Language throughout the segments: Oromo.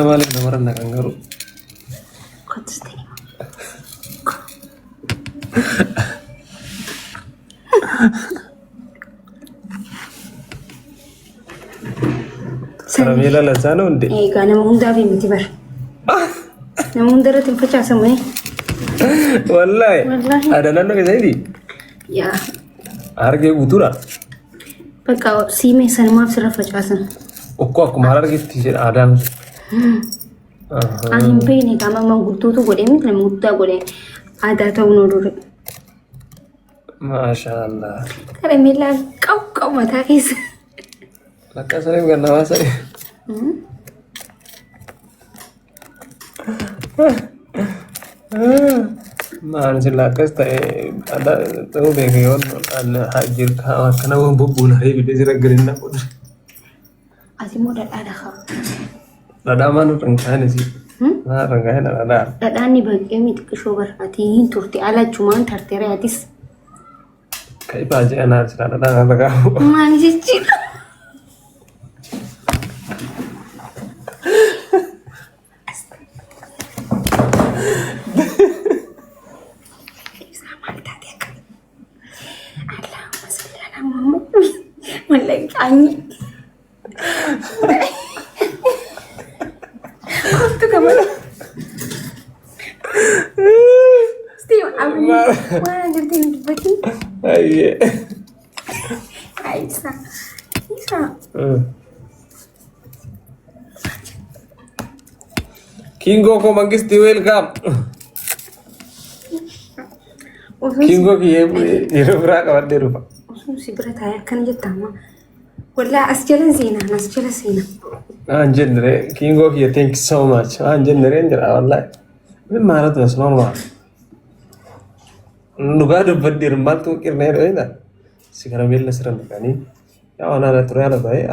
Maaliif namarra kan garuu Karamela lasaano hunde. Egaa nama hundaaf miti bara. Nama hundarratti hin facaasamu. Wallahi. Ada naannoo keessatti. Yaa. Argee guutuudha. Bakka siimee sanumaaf sirra facaasan. Okkoo akkuma argeetti jedha aadaan. Ani hin beekne qaama manguddoota godhee miti nama guddaa godhee aadaa ta'uu nu dure. Maashaallah. Karameelaa qabu mataa keessa. Lakka sanii gannamaa sanii. Maan sila akkas ta'e ada ta'uu beeke yoon hajjir akkana waan bubbuun haree bidee sira garinna qodre. Ati immoo dhadhaadha qaba. Dhadhaa maan rangaa'een isii. Maa rangaa'een dhadhaa. Dhadhaan ni baqqee miti qishoo bara ati hin turte ala chumaan tarteera atis. Kai baajee anaa sila dhadhaa kan ragaamu. Maal jechuudha? Melengkangi. Kau kemana? Steve, mana jadi bagi? Aye. Aisyah. Kingo ko manggis di welcome. Kingo ki ye berapa kawan dia rupa? Si berat ayah kan jetama. Wala asjalan zina, asjalan zina. Anjir, Kingo ki thank you so much. Anjir, wallahi. Ini marah tuh normal. Nuga ada berdir matu kirna itu sekarang bila serang kani. Ya orang ada turun ada baik.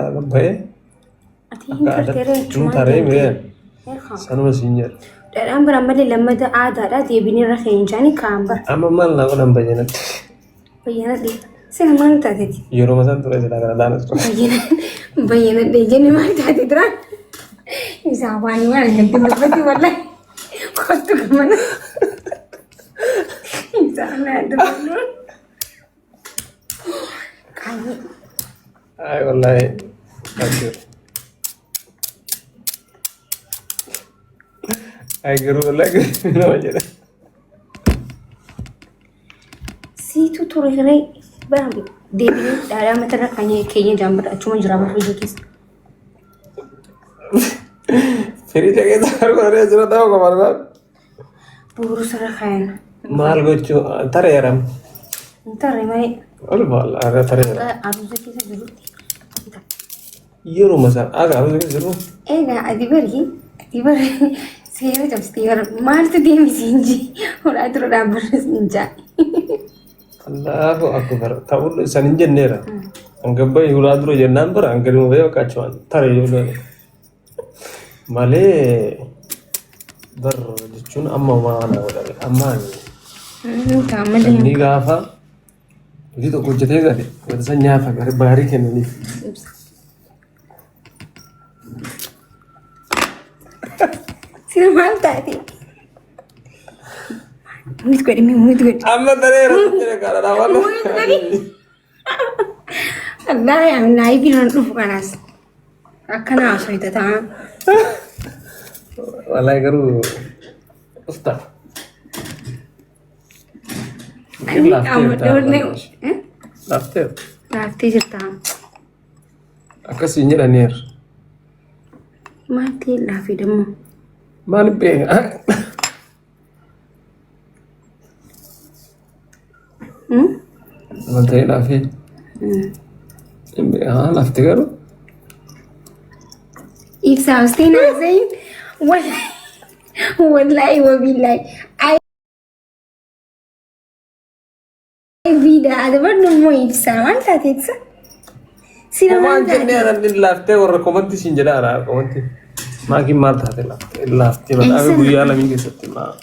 Ada cuma tarik ya. Sanu sinyer. Dan amber amber lama ada dia bini rakyat jani kambar. Amma mal nak orang bayanat. Bayanat dia. Saya mana tadi? Euro masan turun jadi agak danas. Bayanat dia jadi mana tadi terang? Isawan mana nanti berarti walai. Kau tu kemana? Isawan ada mana? Kali. Ay wallahi. Anjir. Ay guru lagi nama jadi. Situ turun Bang, dia bilang dalam materi kayaknya jambar cuma jerawat aja guys. Feri jaga tahu kalau dia sudah tahu kamar kan? Buru serahkan. Mal gocu, ntar ya ram. Ntar ya mai. Oh mal, ada ntar ya. Harus kita dulu. Iya rumah sana, agak harus kita dulu. Nggak, di bari. Saya macam setiap mal tu dia misinji, orang itu udah bersenja. Allahu akbar. Tahu saninjen nera. Anggap bayi uladro jenam ber, angker mau bayi kacuan. Tarik dulu. Male ber, cun amma mana udah aman. Kamu deh. Ini gafa. Jadi tu kunci tega deh. Biasanya apa? Bahari kan ini. Siapa tadi? Mulut gue. Amma tadi rasanya kalau lawan. Mulut gue. Allah yang naik bilang lu panas. Akan asal itu tak. Wallahi garu. Ustaz. Ini kamu dorne. Lafter. Lafter cerita. Akas ini ranir. Mati lafi demu. Mana peng? Mantai lafi. Lafter garu. Ifsa Hussein Zain. Wallahi wa billahi. Vida ada bernama Ifsa. Mana tadi? Kumaan jennee anatti laaftee warra komatti siin jedha ara komatti maakiin maal taate laaftee badhaame guyyaa lamii keessatti maa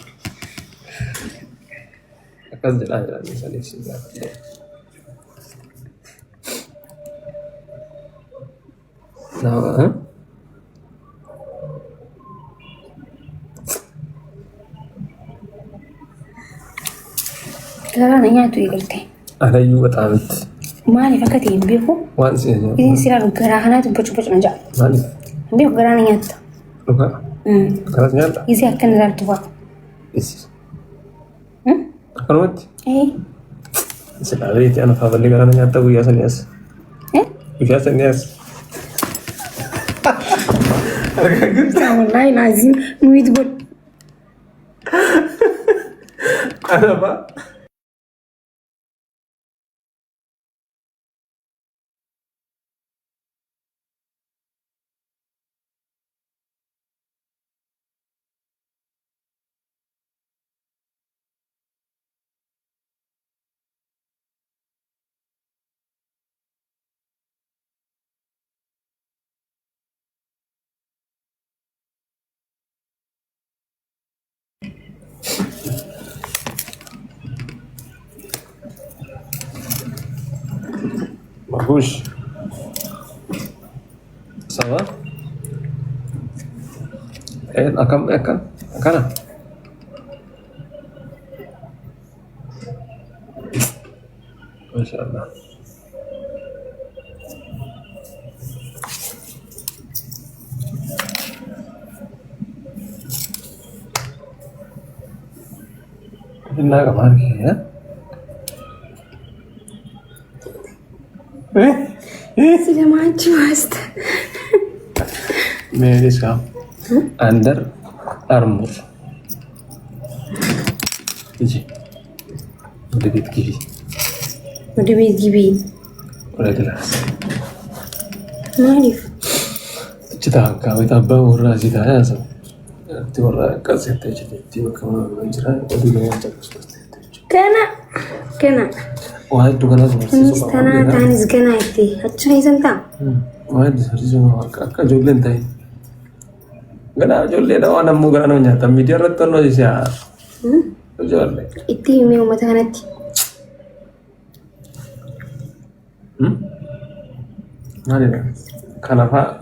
akkas jedhaa jedhanii saniif siin gaafatee. Sekarang nyaatu eegalte. Alayyuu baxaametti. Maaliif akka ta'e hin beeku? Waan si ejaa. Isin silaa garaa kanaatu bocu na ja'a. Maaliif? Hin beeku garaa na nyaatta. Dhugaa? Kanas nyaadha? Isi akka na ilaaltu fa'a. Isi. Akkanumatti? Silaa beekti ana faaballee garaa na nyaatta guyyaa sanii as. Guyyaa sanii as. Argaa jirti? Wallahi laazim nuyi godhu. Kenapa? Bagus. Sama? Akan. Masya Allah. Ini kamar ya? Sudah maju Asta. Medis kam. Under Armour. Ini. Udah gitu. Udah gibi. Udah jelas. Maaf. Cita kau itu apa orang sih tanya so. Itu orang kasih teh jadi tiba kamu mencerah. Udah dengan cakap seperti itu. Kena. Wah itu kan aku masih suka. Tanah tanis kena itu. Acah isan tak? Wah itu hari semua kakak jualan tay. Gana jualan ada orang mau gana nyata. Media retor no sih ya. Jualan. Itu yang mau mata kanati. Nadi dah. Kenapa?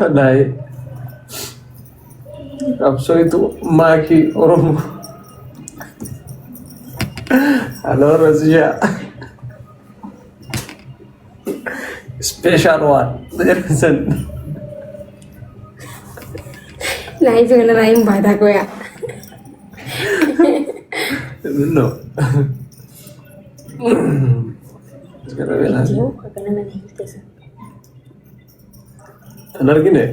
Naik. Kapso itu maki Oromo. Halo Razia. Special one. Dersen. Nah itu kena lain pada aku ya. No. Sekarang bela. Jauh kena mana itu sah. Benar gini.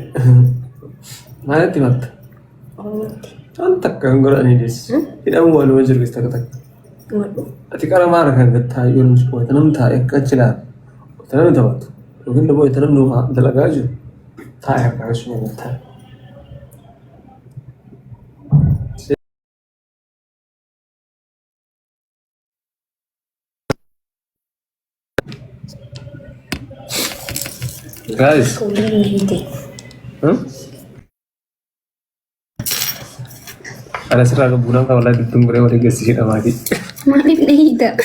Mana timat? Antak kan gora ni dis. Tidak mau malu ajar kita kata. Ati kalau marah kan kita yun semua tanam tak kecilan. Tanam dapat. Mungkin dapat tanam nuha dalaga aja. Tak kan semua tak. Guys. Ada serah kebunan kalau lagi tunggu lewat di sini lagi. Maaf nih tak.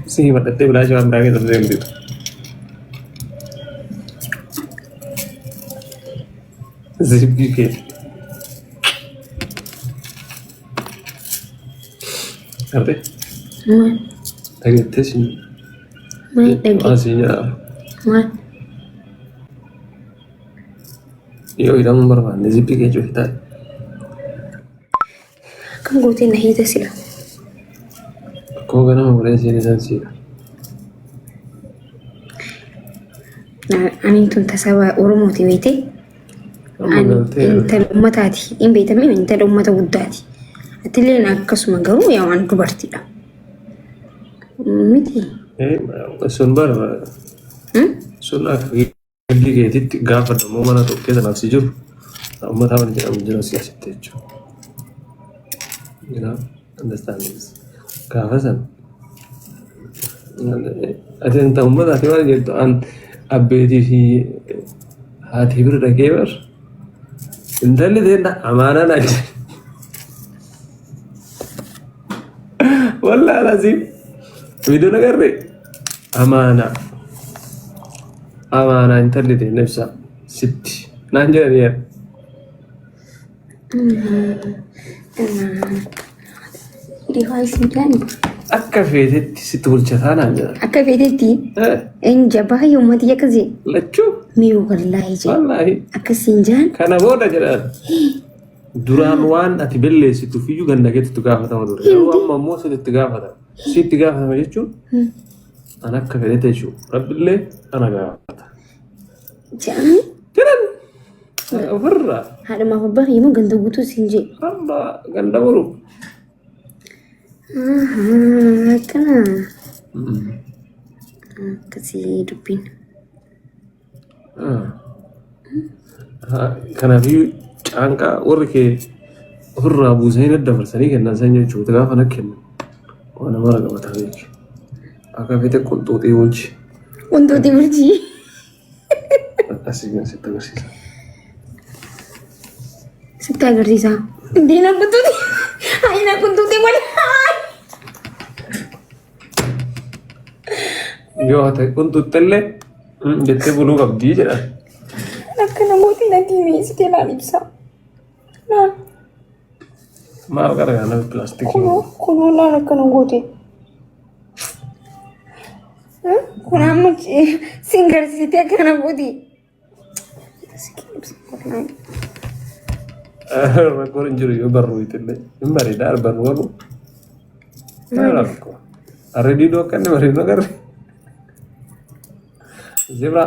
Sih pada tu belajar orang itu terus itu. Zip gigi. Arti? Lagi tes ini. Aslinya. Yo idang berman, zip gigi juga. Kan gue tina hita sila. Kau kena mulai sini dan sini. Nah, ani tun tasawwa Oromoo tiwiti. Intal ummataati. In beekame intal ummata guddaati. Atileen akkasuma garuu yaa waan dubartiidha. Miti. Sun bar. Sun akka gaggeetitti gaafa dammoo mana tokko keessa nafsi jiru. Ummata waan jedhamu jira siyaasatti jechuudha. You know, understand this. Kafasan. Ati anta ummata ati waan jettu an abbeetii fi haati bira dhaqee bar. Intalli teenna amaanaan adda. Wallah lazim. Video nagarre. Amaana. Amaana intalli teenna ibsa. sitti naan jedhaniiru. Akka feetetti sitti bulchataa naan jedhan. Akka feetetti jabaa uummati akkasii Lachuu mi'uu wallaahi jee wallaahi akkasiin jaan kana booda jedhan duraan waan ati belleessituuf iyyuu ganda keetti gaafatama ture. Yeroo amma immoo sitti gaafatama. Sitti gaafatama jechuun an akka fedhete jechuudha. Rabbillee ana gaafata. jedhanii Jedhan ofirraa haadhamaaf abbaa immoo ganda guutuu siin jee amma ganda boru. akkana akkasii dubbiin. Kanaafiyyuu caanqaa warri kee ofirraa buusanii daddabarsanii kennan san jechuudha. Gaafa na kennan waan nama ragabataa jechuudha. Akka fete qunxuuxii bulchi. Qunxuuxii bulchi. Asii kan sitti agarsiisa. Sitti agarsiisa. Diina qunxuuxii. Ayina qunxuuxii wal. Yoo ta'e qunxuuxxillee jettee buluu qabdii jedha. Akka namooti natti mi'eessitee laal ibsa. Maal gargaara nama pilaastikii? Kunoo laal akka namooti. Kun amma siin garsiisitee akka namooti. Rakkoon hin jiru yoo barruu itillee hin bareedaa arban walu. Rakkoo. Arredii doo akka inni bareedu agarre. Zebra.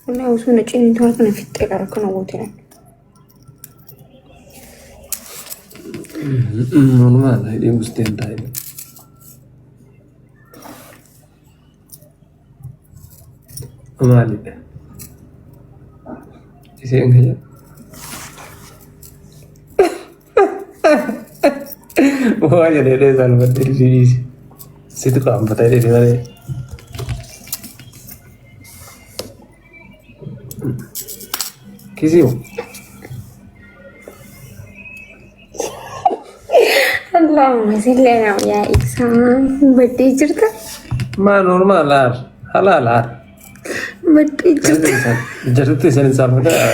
Wallahi osoo na ciniin toora kana fixxee qara akka namooti. Normaal hidhiin bustee hin taa'e. Maalidha? Isheen kaya. Waa jedhee salphattee dhiisi. Situ qaanfatee dhiisi malee. Kisimu. Allahumma salli ala yaa ibsaan baddee jirta. Maa normaal aar halaal aar. Baddee jirta. Jarti isaanii salphataa.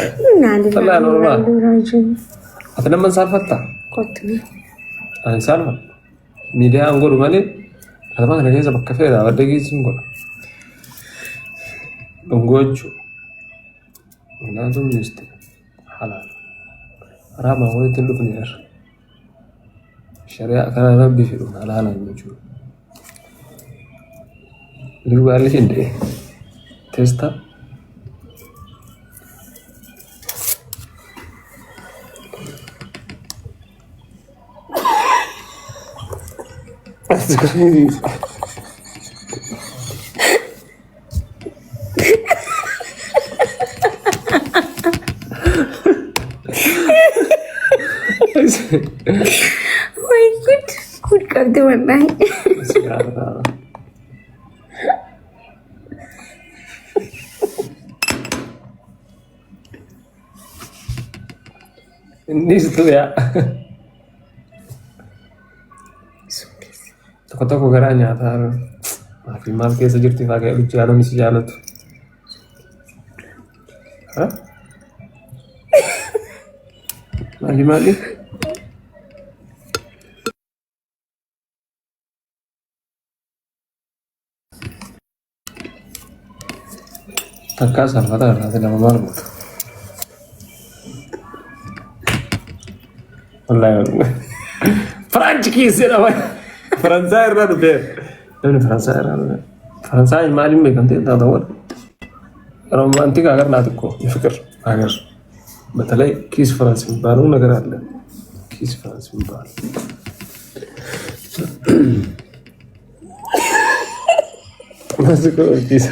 Salaa normaal. Ati nama salphatta? Kottu. Ani salpha. Miidiyaan godhu malee asuma kana keessa bakka feeraa wadda geessuun godha. Dhungoo jechuudha. Walaatu miiste halaal. Raamaa walitti hin dhufne irra. Shari'a kana rabbi fedhu halaalan jechuudha. Ribaalli hin ta'e. Teesta. Why good करते बनना है. Nisto ya. Tokko garaa nyaataa maafi maal keessa jirti faagee luchi jaalonni si jaalatu. Maali? Takkaa salphataa irraa nama maal gootu? Wallaahi Firaanchi kiisee dha Faransaay irraa dhufee namni Faransaay irraa dhufee Faransaay maaliin beekamtee taata wal romantik agar naat እኮ የፍቅር አገር በተለይ ኪስ ፍራንስ የሚባለው ነገር አለ። ኪስ ፍራንስ የሚባለው ማስቆ ኪስ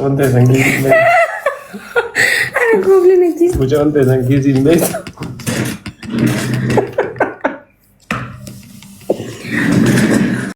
Onde sangi me. Ana goblin aqui. Mucho onde sangi sin beso.